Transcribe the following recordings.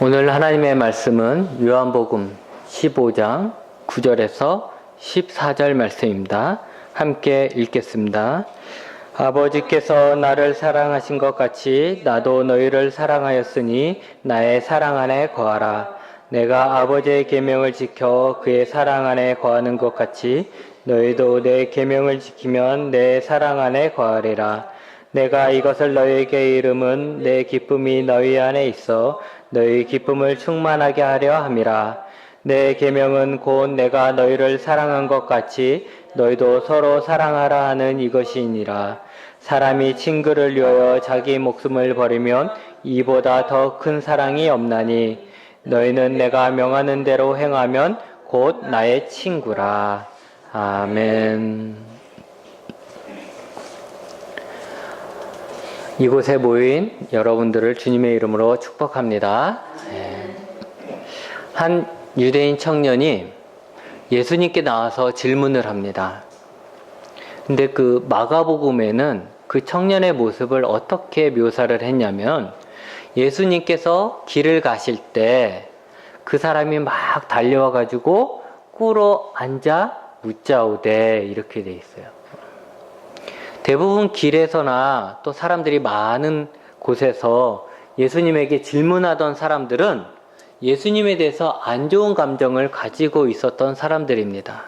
오늘 하나님의 말씀은 요한복음 15장 9절에서 14절 말씀입니다. 함께 읽겠습니다. 아버지께서 나를 사랑하신 것 같이 나도 너희를 사랑하였으니 나의 사랑 안에 거하라. 내가 아버지의 계명을 지켜 그의 사랑 안에 거하는 것 같이 너희도 내 계명을 지키면 내 사랑 안에 거하리라. 내가 이것을 너희에게 이름은 내 기쁨이 너희 안에 있어 너희 기쁨을 충만하게 하려 함이라. 내 계명은 곧 내가 너희를 사랑한 것 같이 너희도 서로 사랑하라 하는 이것이니라. 사람이 친구를 위하여 자기 목숨을 버리면 이보다 더 큰 사랑이 없나니 너희는 내가 명하는 대로 행하면 곧 나의 친구라. 아멘. 이곳에 모인 여러분들을 주님의 이름으로 축복합니다. 한 유대인 청년이 예수님께 나와서 질문을 합니다. 근데 그 마가복음에는 그 청년의 모습을 어떻게 묘사를 했냐면 예수님께서 길을 가실 때 그 사람이 막 달려와 가지고 꿇어 앉아 묻자오되 이렇게 돼 있어요. 대부분 길에서나 또 사람들이 많은 곳에서 예수님에게 질문하던 사람들은 예수님에 대해서 안 좋은 감정을 가지고 있었던 사람들입니다.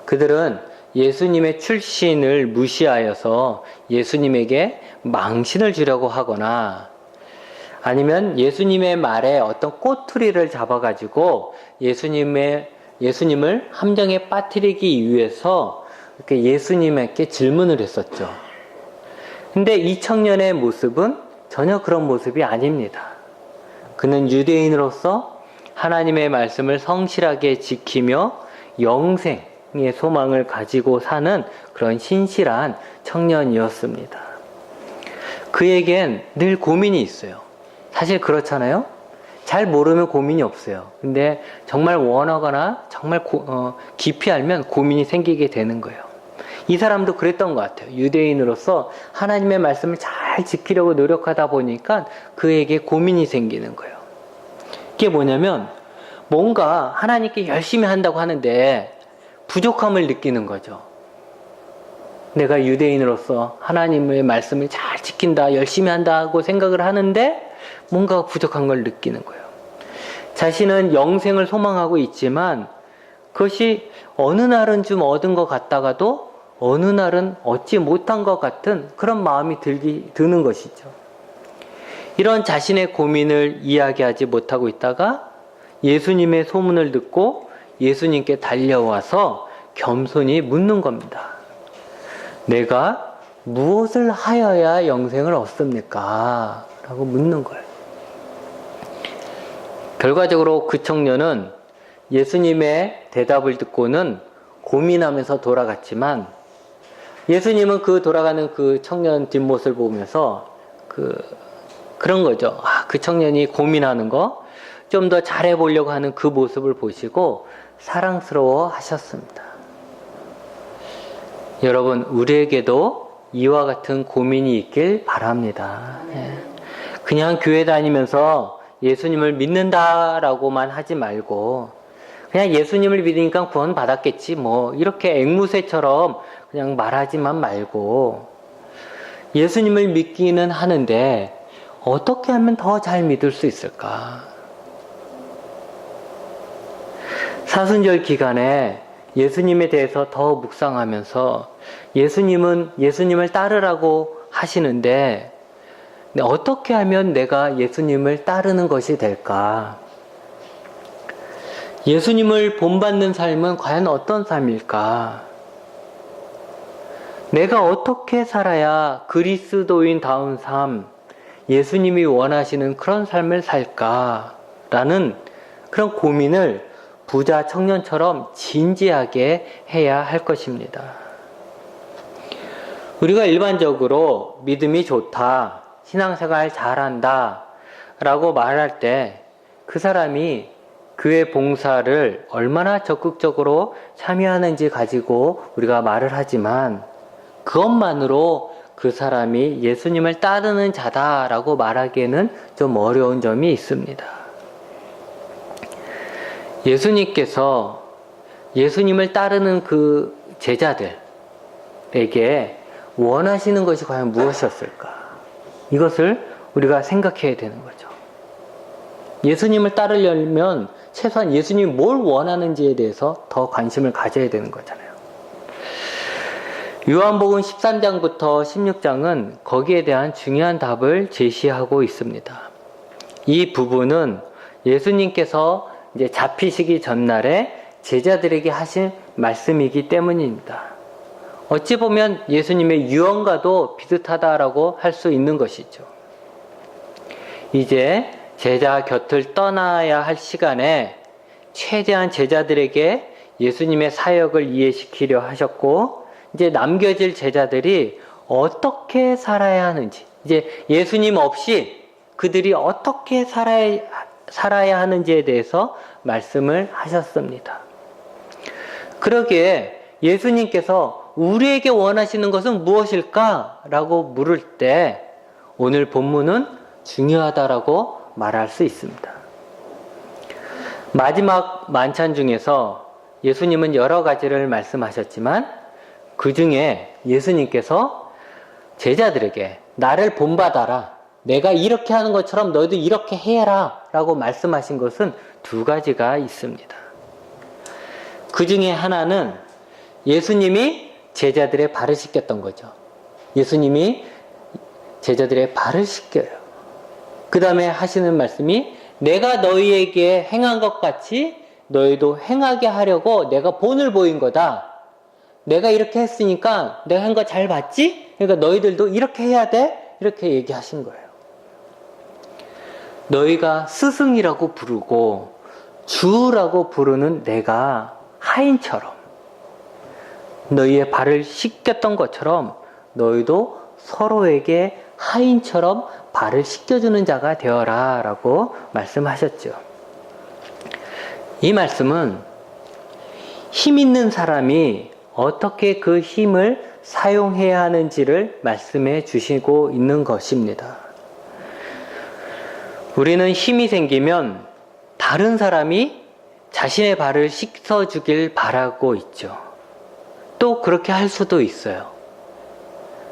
그들은 예수님의 출신을 무시하여서 예수님에게 망신을 주려고 하거나 아니면 예수님의 말에 어떤 꼬투리를 잡아가지고 예수님을 함정에 빠뜨리기 위해서 이렇게 예수님에게 질문을 했었죠. 근데 이 청년의 모습은 전혀 그런 모습이 아닙니다. 그는 유대인으로서 하나님의 말씀을 성실하게 지키며 영생의 소망을 가지고 사는 그런 신실한 청년이었습니다. 그에겐 늘 고민이 있어요. 사실 그렇잖아요? 잘 모르면 고민이 없어요. 근데 정말 원하거나 정말 깊이 알면 고민이 생기게 되는 거예요. 이 사람도 그랬던 것 같아요. 유대인으로서 하나님의 말씀을 잘 지키려고 노력하다 보니까 그에게 고민이 생기는 거예요. 이게 뭐냐면 뭔가 하나님께 열심히 한다고 하는데 부족함을 느끼는 거죠. 내가 유대인으로서 하나님의 말씀을 잘 지킨다, 열심히 한다고 생각을 하는데 뭔가 부족한 걸 느끼는 거예요. 자신은 영생을 소망하고 있지만 그것이 어느 날은 좀 얻은 것 같다가도 어느 날은 얻지 못한 것 같은 그런 마음이 드는 것이죠. 이런 자신의 고민을 이야기하지 못하고 있다가 예수님의 소문을 듣고 예수님께 달려와서 겸손히 묻는 겁니다. 내가 무엇을 하여야 영생을 얻습니까? 라고 묻는 거예요. 결과적으로 그 청년은 예수님의 대답을 듣고는 고민하면서 돌아갔지만 예수님은 그 돌아가는 그 청년 뒷모습을 보면서 그런 거죠. 그 청년이 고민하는 거, 좀 더 잘해보려고 하는 그 모습을 보시고 사랑스러워 하셨습니다. 여러분, 우리에게도 이와 같은 고민이 있길 바랍니다. 그냥 교회 다니면서 예수님을 믿는다라고만 하지 말고 그냥 예수님을 믿으니까 구원 받았겠지 뭐 이렇게 앵무새처럼 그냥 말하지만 말고 예수님을 믿기는 하는데 어떻게 하면 더 잘 믿을 수 있을까? 사순절 기간에 예수님에 대해서 더 묵상하면서 예수님을 따르라고 하시는데 어떻게 하면 내가 예수님을 따르는 것이 될까? 예수님을 본받는 삶은 과연 어떤 삶일까? 내가 어떻게 살아야 그리스도인다운 삶, 예수님이 원하시는 그런 삶을 살까? 라는 그런 고민을 부자 청년처럼 진지하게 해야 할 것입니다. 우리가 일반적으로 믿음이 좋다, 신앙생활 잘한다 라고 말할 때 그 사람이 교회 봉사를 얼마나 적극적으로 참여하는지 가지고 우리가 말을 하지만 그것만으로 그 사람이 예수님을 따르는 자다라고 말하기에는 좀 어려운 점이 있습니다. 예수님께서 예수님을 따르는 그 제자들에게 원하시는 것이 과연 무엇이었을까? 이것을 우리가 생각해야 되는 거죠. 예수님을 따르려면 최소한 예수님이 뭘 원하는지에 대해서 더 관심을 가져야 되는 거잖아요. 요한복음 13장부터 16장은 거기에 대한 중요한 답을 제시하고 있습니다. 이 부분은 예수님께서 이제 잡히시기 전날에 제자들에게 하신 말씀이기 때문입니다. 어찌 보면 예수님의 유언과도 비슷하다라고 할 수 있는 것이죠. 이제 제자 곁을 떠나야 할 시간에 최대한 제자들에게 예수님의 사역을 이해시키려 하셨고, 이제 남겨질 제자들이 어떻게 살아야 하는지, 이제 예수님 없이 그들이 어떻게 살아야 하는지에 대해서 말씀을 하셨습니다. 그러기에 예수님께서 우리에게 원하시는 것은 무엇일까? 라고 물을 때 오늘 본문은 중요하다라고 말할 수 있습니다. 마지막 만찬 중에서 예수님은 여러 가지를 말씀하셨지만 그 중에 예수님께서 제자들에게 나를 본받아라, 내가 이렇게 하는 것처럼 너희도 이렇게 해라 라고 말씀하신 것은 두 가지가 있습니다. 그 중에 하나는 예수님이 제자들의 발을 씻겼던 거죠. 예수님이 제자들의 발을 씻겨요. 그 다음에 하시는 말씀이 내가 너희에게 행한 것 같이 너희도 행하게 하려고 내가 본을 보인 거다. 내가 이렇게 했으니까 내가 한 거 잘 봤지? 그러니까 너희들도 이렇게 해야 돼? 이렇게 얘기하신 거예요. 너희가 스승이라고 부르고 주라고 부르는 내가 하인처럼 너희의 발을 씻겼던 것처럼 너희도 서로에게 하인처럼 발을 씻겨주는 자가 되어라 라고 말씀하셨죠. 이 말씀은 힘 있는 사람이 어떻게 그 힘을 사용해야 하는지를 말씀해 주시고 있는 것입니다. 우리는 힘이 생기면 다른 사람이 자신의 발을 씻어주길 바라고 있죠. 또 그렇게 할 수도 있어요.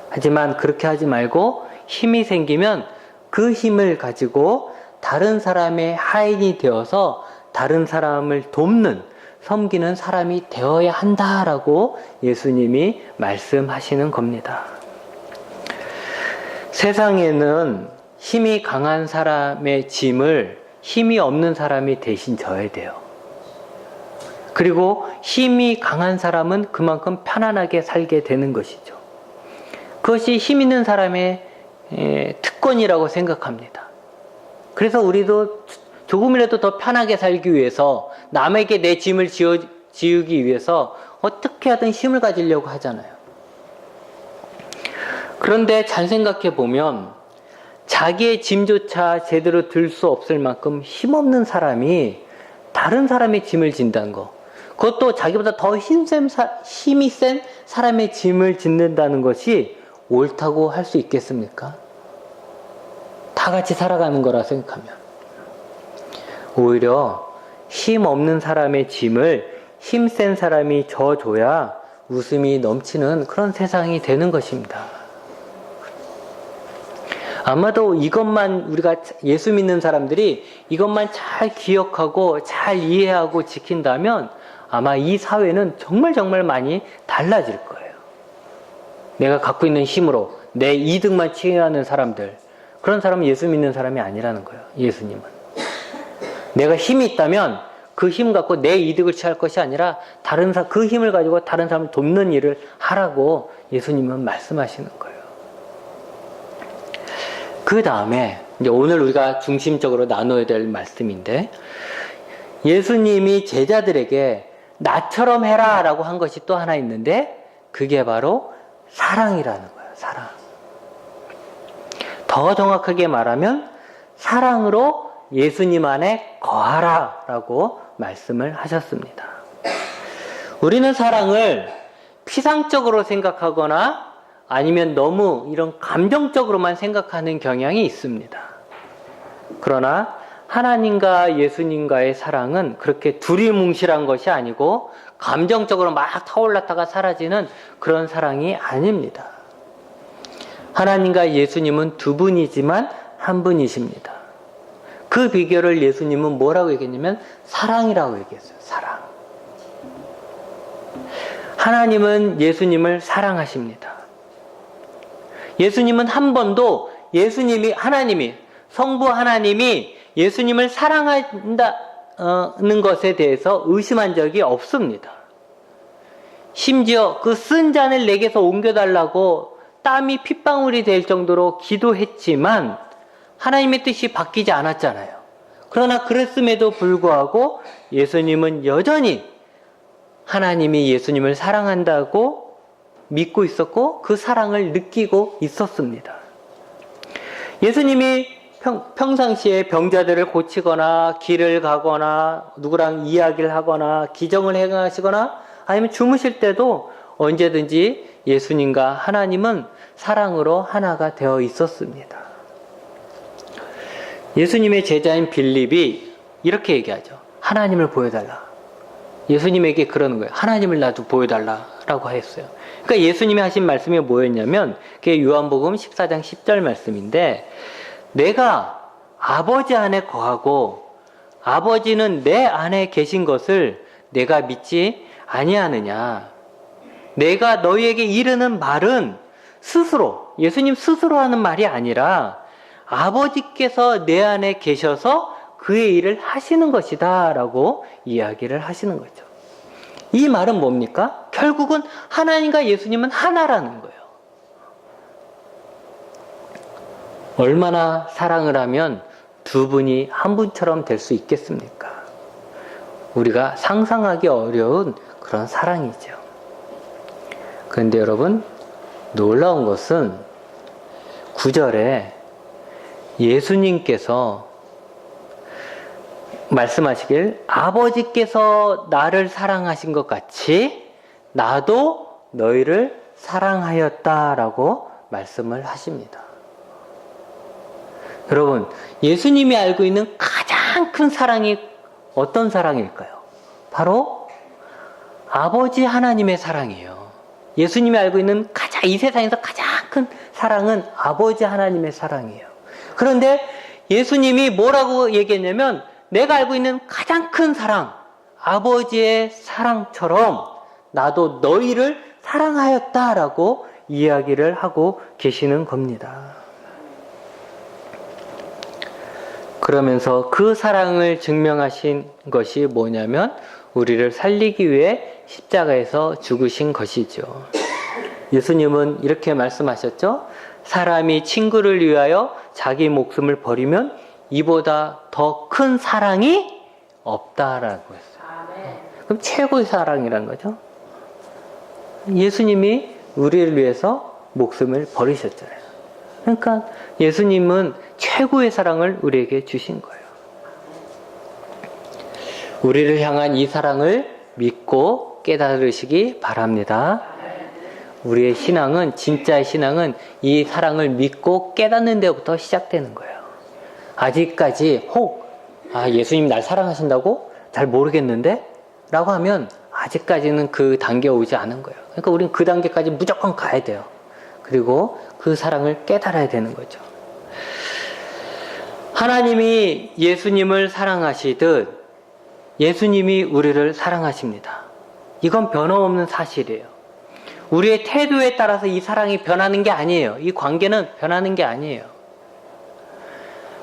하지만 그렇게 하지 말고 힘이 생기면 그 힘을 가지고 다른 사람의 하인이 되어서 다른 사람을 돕는, 섬기는 사람이 되어야 한다라고 예수님이 말씀하시는 겁니다. 세상에는 힘이 강한 사람의 짐을 힘이 없는 사람이 대신 져야 돼요. 그리고 힘이 강한 사람은 그만큼 편안하게 살게 되는 것이죠. 그것이 힘 있는 사람의 특권이라고 생각합니다. 그래서 우리도 조금이라도 더 편하게 살기 위해서 남에게 내 짐을 지우기 위해서 어떻게 하든 힘을 가지려고 하잖아요. 그런데 잘 생각해 보면 자기의 짐조차 제대로 들 수 없을 만큼 힘없는 사람이 다른 사람의 짐을 진다는 거, 그것도 자기보다 더 힘이 센 사람의 짐을 짓는다는 것이 옳다고 할 수 있겠습니까? 다 같이 살아가는 거라 생각하면 오히려 힘 없는 사람의 짐을 힘센 사람이 져줘야 웃음이 넘치는 그런 세상이 되는 것입니다. 아마도 이것만 우리가 예수 믿는 사람들이 이것만 잘 기억하고 잘 이해하고 지킨다면 아마 이 사회는 정말 많이 달라질 거예요. 내가 갖고 있는 힘으로 내 이득만 취하는 사람들, 그런 사람은 예수 믿는 사람이 아니라는 거예요. 예수님은 내가 힘이 있다면 그 힘 갖고 내 이득을 취할 것이 아니라 그 힘을 가지고 다른 사람을 돕는 일을 하라고 예수님은 말씀하시는 거예요. 그 다음에 이제 오늘 우리가 중심적으로 나눠야 될 말씀인데, 예수님이 제자들에게 나처럼 해라 라고 한 것이 또 하나 있는데 그게 바로 사랑이라는 거예요. 사랑. 더 정확하게 말하면 사랑으로 예수님 안에 거하라 라고 말씀을 하셨습니다. 우리는 사랑을 피상적으로 생각하거나 아니면 너무 이런 감정적으로만 생각하는 경향이 있습니다. 그러나 하나님과 예수님과의 사랑은 그렇게 두리뭉실한 것이 아니고 감정적으로 막 타올랐다가 사라지는 그런 사랑이 아닙니다. 하나님과 예수님은 두 분이지만 한 분이십니다. 그 비결을 예수님은 뭐라고 얘기했냐면 사랑이라고 얘기했어요. 사랑. 하나님은 예수님을 사랑하십니다. 예수님은 한 번도 하나님이 성부 하나님이 예수님을 사랑한다는 것에 대해서 의심한 적이 없습니다. 심지어 그 쓴 잔을 내게서 옮겨달라고 땀이 핏방울이 될 정도로 기도했지만 하나님의 뜻이 바뀌지 않았잖아요. 그러나 그랬음에도 불구하고 예수님은 여전히 하나님이 예수님을 사랑한다고 믿고 있었고 그 사랑을 느끼고 있었습니다. 예수님이 평상시에 병자들을 고치거나 길을 가거나 누구랑 이야기를 하거나 기정을 행하시거나 아니면 주무실 때도 언제든지 예수님과 하나님은 사랑으로 하나가 되어 있었습니다. 예수님의 제자인 빌립이 이렇게 얘기하죠. 하나님을 보여달라. 예수님에게 그러는 거예요. 하나님을 나도 보여달라라고 했어요. 그러니까 예수님이 하신 말씀이 뭐였냐면 그게 요한복음 14장 10절 말씀인데 내가 아버지 안에 거하고 아버지는 내 안에 계신 것을 내가 믿지 아니하느냐. 내가 너희에게 이르는 말은 스스로 예수님 스스로 하는 말이 아니라 아버지께서 내 안에 계셔서 그의 일을 하시는 것이다 라고 이야기를 하시는 거죠. 이 말은 뭡니까? 결국은 하나님과 예수님은 하나라는 거예요. 얼마나 사랑을 하면 두 분이 한 분처럼 될 수 있겠습니까? 우리가 상상하기 어려운 그런 사랑이죠. 그런데 여러분, 놀라운 것은 9절에 예수님께서 말씀하시길 아버지께서 나를 사랑하신 것 같이 나도 너희를 사랑하였다라고 말씀을 하십니다. 여러분, 예수님이 알고 있는 가장 큰 사랑이 어떤 사랑일까요? 바로 아버지 하나님의 사랑이에요. 예수님이 알고 있는 이 세상에서 가장 큰 사랑은 아버지 하나님의 사랑이에요. 그런데 예수님이 뭐라고 얘기했냐면 내가 알고 있는 가장 큰 사랑, 아버지의 사랑처럼 나도 너희를 사랑하였다라고 이야기를 하고 계시는 겁니다. 그러면서 그 사랑을 증명하신 것이 뭐냐면 우리를 살리기 위해 십자가에서 죽으신 것이죠. 예수님은 이렇게 말씀하셨죠. 사람이 친구를 위하여 자기 목숨을 버리면 이보다 더 큰 사랑이 없다라고 했어요. 그럼 최고의 사랑이란 거죠. 예수님이 우리를 위해서 목숨을 버리셨잖아요. 그러니까 예수님은 최고의 사랑을 우리에게 주신 거예요. 우리를 향한 이 사랑을 믿고 깨달으시기 바랍니다. 우리의 신앙은, 진짜의 신앙은 이 사랑을 믿고 깨닫는 데부터 시작되는 거예요. 아직까지 예수님 날 사랑하신다고? 잘 모르겠는데? 라고 하면 아직까지는 그 단계에 오지 않은 거예요. 그러니까 우리는 그 단계까지 무조건 가야 돼요. 그리고 그 사랑을 깨달아야 되는 거죠. 하나님이 예수님을 사랑하시듯 예수님이 우리를 사랑하십니다. 이건 변함없는 사실이에요. 우리의 태도에 따라서 이 사랑이 변하는 게 아니에요. 이 관계는 변하는 게 아니에요.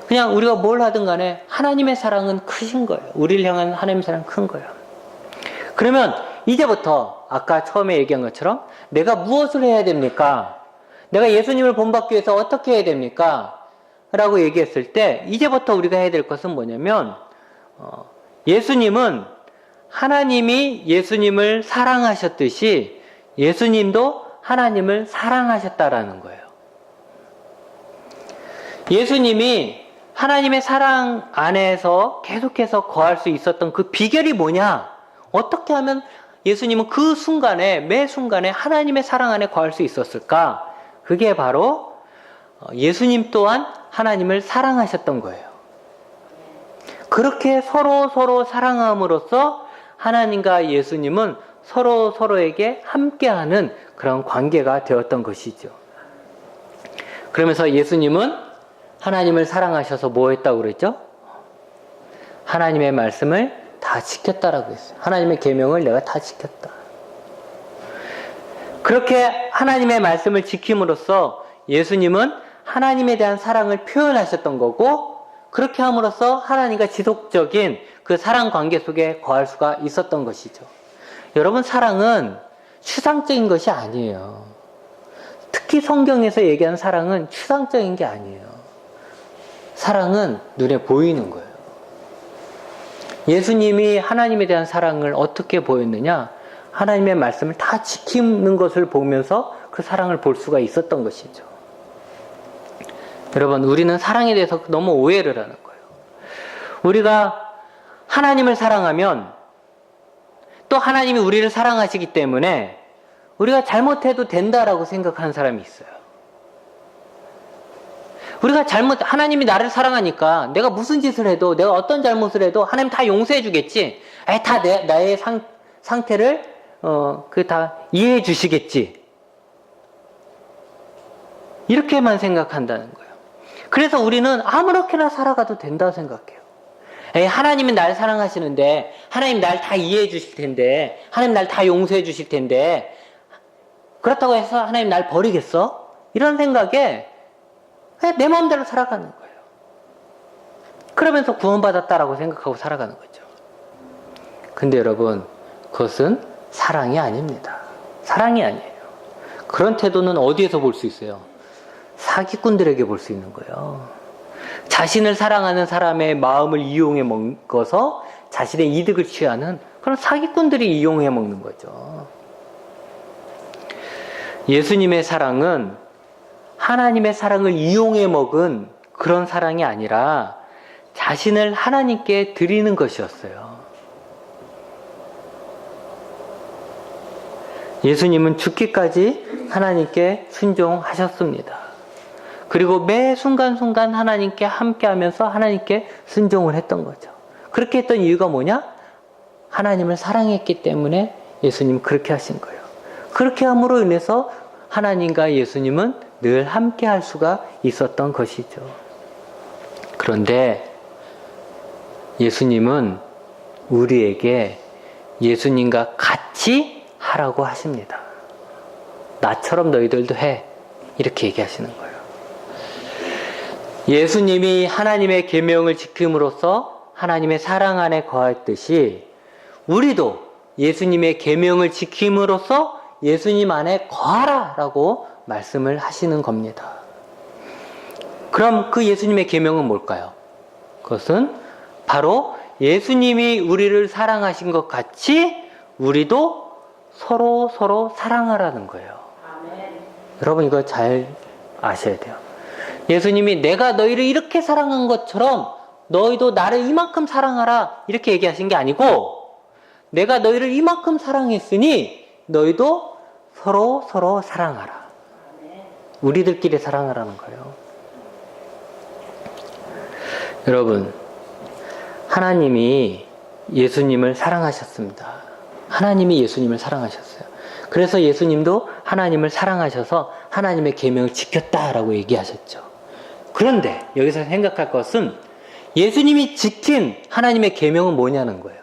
그냥 우리가 뭘 하든 간에 하나님의 사랑은 크신 거예요. 우리를 향한 하나님의 사랑은 큰 거예요. 그러면 이제부터 아까 처음에 얘기한 것처럼 내가 무엇을 해야 됩니까? 내가 예수님을 본받기 위해서 어떻게 해야 됩니까? 라고 얘기했을 때 이제부터 우리가 해야 될 것은 뭐냐면 예수님은 하나님이 예수님을 사랑하셨듯이 예수님도 하나님을 사랑하셨다라는 거예요. 예수님이 하나님의 사랑 안에서 계속해서 거할 수 있었던 그 비결이 뭐냐? 어떻게 하면 예수님은 그 순간에, 매 순간에 하나님의 사랑 안에 거할 수 있었을까? 그게 바로 예수님 또한 하나님을 사랑하셨던 거예요. 그렇게 서로 사랑함으로써 하나님과 예수님은 서로에게 함께하는 그런 관계가 되었던 것이죠. 그러면서 예수님은 하나님을 사랑하셔서 뭐 했다고 그랬죠? 하나님의 말씀을 다 지켰다라고 했어요. 하나님의 계명을 내가 다 지켰다. 그렇게 하나님의 말씀을 지킴으로써 예수님은 하나님에 대한 사랑을 표현하셨던 거고, 그렇게 함으로써 하나님과 지속적인 그 사랑 관계 속에 거할 수가 있었던 것이죠. 여러분, 사랑은 추상적인 것이 아니에요. 특히 성경에서 얘기하는 사랑은 추상적인 게 아니에요. 사랑은 눈에 보이는 거예요. 예수님이 하나님에 대한 사랑을 어떻게 보였느냐? 하나님의 말씀을 다 지키는 것을 보면서 그 사랑을 볼 수가 있었던 것이죠. 여러분, 우리는 사랑에 대해서 너무 오해를 하는 거예요. 우리가 하나님을 사랑하면 또 하나님이 우리를 사랑하시기 때문에 우리가 잘못해도 된다라고 생각하는 사람이 있어요. 우리가 하나님이 나를 사랑하니까 내가 무슨 짓을 해도, 내가 어떤 잘못을 해도 하나님 다 용서해 주겠지. 다 나의 상태를 다 이해해 주시겠지. 이렇게만 생각한다는 거예요. 그래서 우리는 아무렇게나 살아가도 된다고 생각해요. 하나님은 날 사랑하시는데, 하나님 날 다 이해해 주실 텐데, 하나님 날 다 용서해 주실 텐데, 그렇다고 해서 하나님 날 버리겠어? 이런 생각에 그냥 내 마음대로 살아가는 거예요. 그러면서 구원받았다라고 생각하고 살아가는 거죠. 근데 여러분, 그것은 사랑이 아닙니다. 사랑이 아니에요. 그런 태도는 어디에서 볼 수 있어요? 사기꾼들에게 볼 수 있는 거예요. 자신을 사랑하는 사람의 마음을 이용해 먹어서 자신의 이득을 취하는 그런 사기꾼들이 이용해 먹는 거죠. 예수님의 사랑은 하나님의 사랑을 이용해 먹은 그런 사랑이 아니라 자신을 하나님께 드리는 것이었어요. 예수님은 죽기까지 하나님께 순종하셨습니다. 그리고 매 순간순간 하나님께 함께하면서 하나님께 순종을 했던 거죠. 그렇게 했던 이유가 뭐냐? 하나님을 사랑했기 때문에 예수님 그렇게 하신 거예요. 그렇게 함으로 인해서 하나님과 예수님은 늘 함께 할 수가 있었던 것이죠. 그런데 예수님은 우리에게 예수님과 같이 하라고 하십니다. 나처럼 너희들도 해. 이렇게 얘기하시는 거예요. 예수님이 하나님의 계명을 지킴으로써 하나님의 사랑 안에 거했듯이 우리도 예수님의 계명을 지킴으로써 예수님 안에 거하라 라고 말씀을 하시는 겁니다. 그럼 그 예수님의 계명은 뭘까요? 그것은 바로 예수님이 우리를 사랑하신 것 같이 우리도 서로 사랑하라는 거예요. 아멘. 여러분, 이거 잘 아셔야 돼요. 예수님이 내가 너희를 이렇게 사랑한 것처럼 너희도 나를 이만큼 사랑하라 이렇게 얘기하신 게 아니고, 내가 너희를 이만큼 사랑했으니 너희도 서로 사랑하라. 우리들끼리 사랑하라는 거예요. 여러분, 하나님이 예수님을 사랑하셨습니다. 하나님이 예수님을 사랑하셨어요. 그래서 예수님도 하나님을 사랑하셔서 하나님의 계명을 지켰다라고 얘기하셨죠. 그런데 여기서 생각할 것은 예수님이 지킨 하나님의 계명은 뭐냐는 거예요.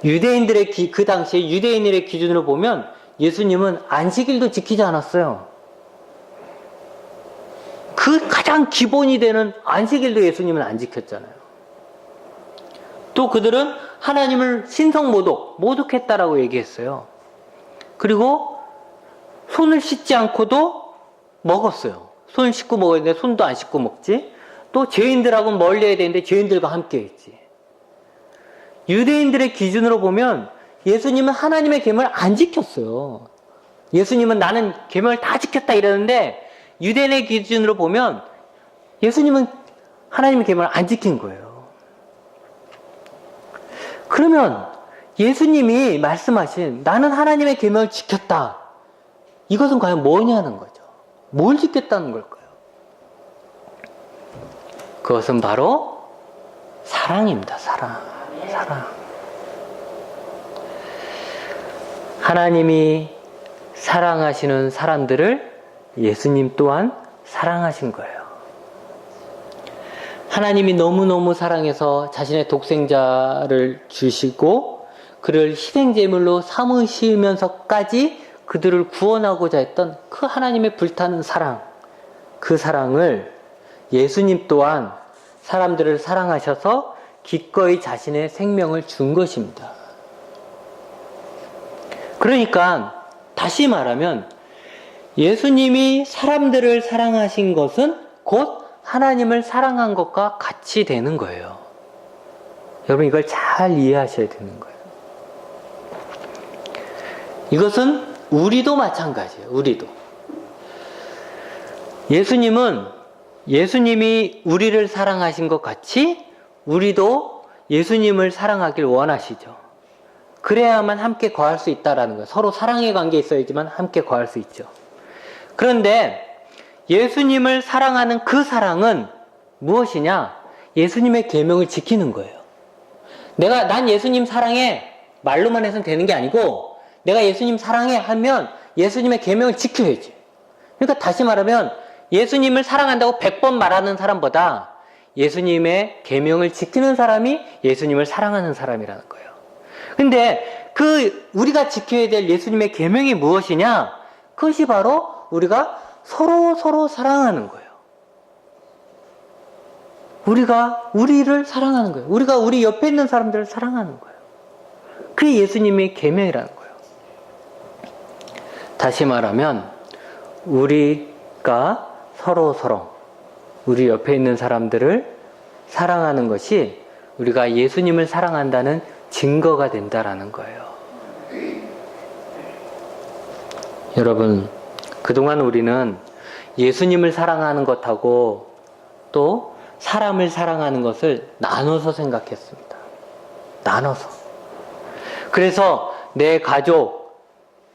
그 당시에 유대인들의 기준으로 보면 예수님은 안식일도 지키지 않았어요. 그 가장 기본이 되는 안식일도 예수님은 안 지켰잖아요. 또 그들은 하나님을 모독했다라고 얘기했어요. 그리고 손을 씻지 않고도 먹었어요. 손 씻고 먹어야 되는데 손도 안 씻고 먹지. 또 죄인들하고는 멀리 해야 되는데 죄인들과 함께 했지. 유대인들의 기준으로 보면 예수님은 하나님의 계명을 안 지켰어요. 예수님은 나는 계명을 다 지켰다 이러는데, 유대인의 기준으로 보면 예수님은 하나님의 계명을 안 지킨 거예요. 그러면 예수님이 말씀하신 나는 하나님의 계명을 지켰다, 이것은 과연 뭐냐는 거죠. 뭘 지켰다는 걸까요? 그것은 바로 사랑입니다. 사랑. 사랑. 하나님이 사랑하시는 사람들을 예수님 또한 사랑하신 거예요. 하나님이 너무너무 사랑해서 자신의 독생자를 주시고 그를 희생제물로 삼으시면서까지 그들을 구원하고자 했던 그 하나님의 불타는 사랑, 그 사랑을 예수님 또한 사람들을 사랑하셔서 기꺼이 자신의 생명을 준 것입니다. 그러니까 다시 말하면 예수님이 사람들을 사랑하신 것은 곧 하나님을 사랑한 것과 같이 되는 거예요. 여러분 이걸 잘 이해하셔야 되는 거예요. 이것은 우리도 마찬가지예요. 우리도. 예수님이 우리를 사랑하신 것 같이 우리도 예수님을 사랑하길 원하시죠. 그래야만 함께 거할 수 있다라는 거예요. 서로 사랑의 관계에 있어야지만 함께 거할 수 있죠. 그런데 예수님을 사랑하는 그 사랑은 무엇이냐? 예수님의 계명을 지키는 거예요. 난 예수님 사랑해 말로만 해서는 되는 게 아니고 내가 예수님 사랑해 하면 예수님의 계명을 지켜야지. 그러니까 다시 말하면 예수님을 사랑한다고 100번 말하는 사람보다 예수님의 계명을 지키는 사람이 예수님을 사랑하는 사람이라는 거예요. 근데 우리가 지켜야 될 예수님의 계명이 무엇이냐? 그것이 바로 우리가 서로 사랑하는 거예요. 우리가 우리를 사랑하는 거예요. 우리가 우리 옆에 있는 사람들을 사랑하는 거예요. 그게 예수님의 계명이라는 거예요. 다시 말하면 우리가 서로 우리 옆에 있는 사람들을 사랑하는 것이 우리가 예수님을 사랑한다는 증거가 된다라는 거예요. 여러분, 그동안 우리는 예수님을 사랑하는 것하고 또 사람을 사랑하는 것을 나눠서 생각했습니다. 나눠서. 그래서 내 가족,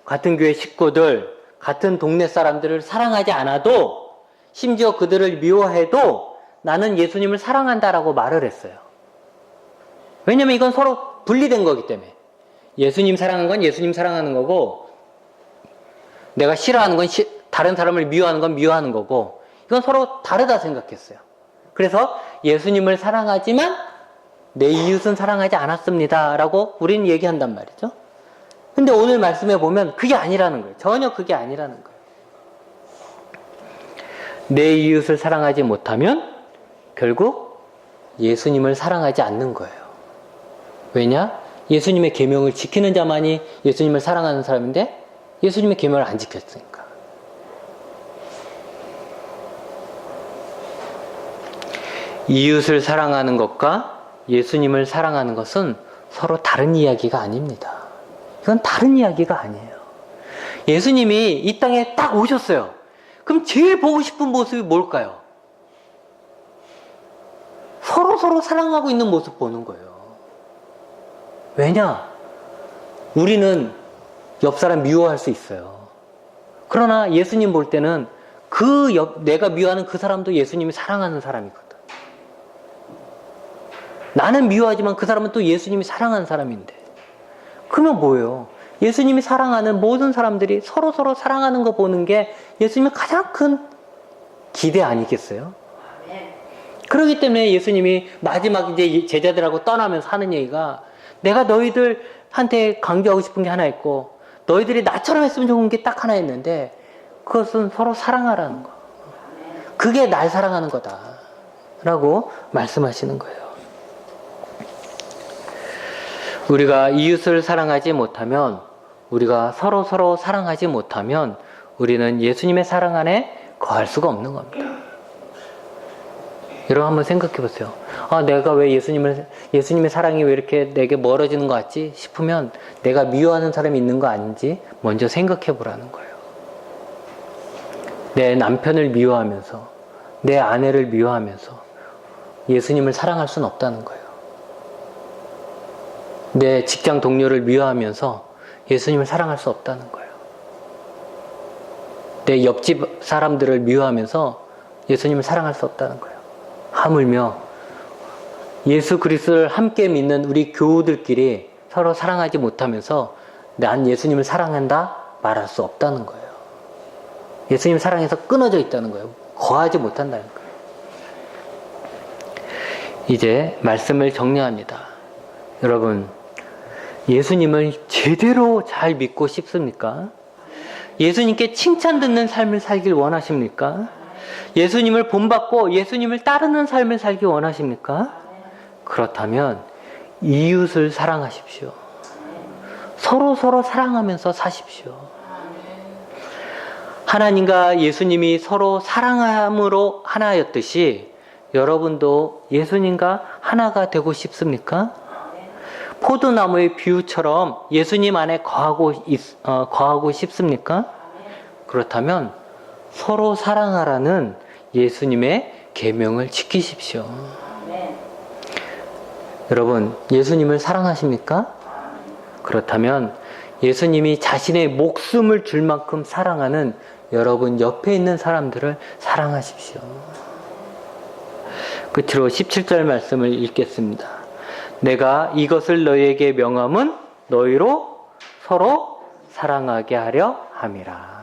같은 교회 식구들, 같은 동네 사람들을 사랑하지 않아도 심지어 그들을 미워해도 나는 예수님을 사랑한다라고 말을 했어요. 왜냐면 이건 서로 분리된 거기 때문에. 예수님 사랑하는 건 예수님 사랑하는 거고 내가 싫어하는 건 다른 사람을 미워하는 건 미워하는 거고 이건 서로 다르다 생각했어요. 그래서 예수님을 사랑하지만 내 이웃은 사랑하지 않았습니다 라고 우리는 얘기한단 말이죠. 근데 오늘 말씀해 보면 그게 아니라는 거예요. 전혀 그게 아니라는 거예요. 내 이웃을 사랑하지 못하면 결국 예수님을 사랑하지 않는 거예요. 왜냐? 예수님의 계명을 지키는 자만이 예수님을 사랑하는 사람인데 예수님의 계명을 안 지켰으니까. 이웃을 사랑하는 것과 예수님을 사랑하는 것은 서로 다른 이야기가 아닙니다. 이건 다른 이야기가 아니에요. 예수님이 이 땅에 딱 오셨어요. 그럼 제일 보고 싶은 모습이 뭘까요? 서로 사랑하고 있는 모습 보는 거예요. 왜냐? 우리는 옆 사람 미워할 수 있어요. 그러나 예수님 볼 때는 내가 미워하는 그 사람도 예수님이 사랑하는 사람이거든. 나는 미워하지만 그 사람은 또 예수님이 사랑하는 사람인데. 그러면 뭐예요? 예수님이 사랑하는 모든 사람들이 서로 사랑하는 거 보는 게 예수님의 가장 큰 기대 아니겠어요? 그렇기 때문에 예수님이 마지막 이제 제자들하고 떠나면서 하는 얘기가 내가 너희들한테 강조하고 싶은 게 하나 있고 너희들이 나처럼 했으면 좋은 게 딱 하나 있는데 그것은 서로 사랑하라는 거. 그게 날 사랑하는 거다 라고 말씀하시는 거예요. 우리가 이웃을 사랑하지 못하면 우리가 서로 사랑하지 못하면 우리는 예수님의 사랑 안에 거할 수가 없는 겁니다. 여러분 한번 생각해 보세요. 내가 왜 예수님의 사랑이 왜 이렇게 내게 멀어지는 것 같지 싶으면 내가 미워하는 사람이 있는 거 아닌지 먼저 생각해 보라는 거예요. 내 남편을 미워하면서 내 아내를 미워하면서 예수님을 사랑할 수는 없다는 거예요. 내 직장 동료를 미워하면서 예수님을 사랑할 수 없다는 거예요. 내 옆집 사람들을 미워하면서 예수님을 사랑할 수 없다는 거예요. 하물며 예수 그리스도를 함께 믿는 우리 교우들끼리 서로 사랑하지 못하면서 난 예수님을 사랑한다 말할 수 없다는 거예요. 예수님 사랑에서 끊어져 있다는 거예요. 거하지 못한다는 거예요. 이제 말씀을 정리합니다. 여러분, 예수님을 제대로 잘 믿고 싶습니까? 예수님께 칭찬 듣는 삶을 살길 원하십니까? 예수님을 본받고 예수님을 따르는 삶을 살기 원하십니까? 그렇다면 이웃을 사랑하십시오. 서로 사랑하면서 사십시오. 하나님과 예수님이 서로 사랑함으로 하나였듯이 여러분도 예수님과 하나가 되고 싶습니까? 포도나무의 비유처럼 예수님 안에 거하고 싶습니까? 그렇다면 서로 사랑하라는 예수님의 계명을 지키십시오. 여러분, 예수님을 사랑하십니까? 그렇다면 예수님이 자신의 목숨을 줄 만큼 사랑하는 여러분 옆에 있는 사람들을 사랑하십시오. 끝으로 17절 말씀을 읽겠습니다. 내가 이것을 너희에게 명함은 너희로 서로 사랑하게 하려 함이라.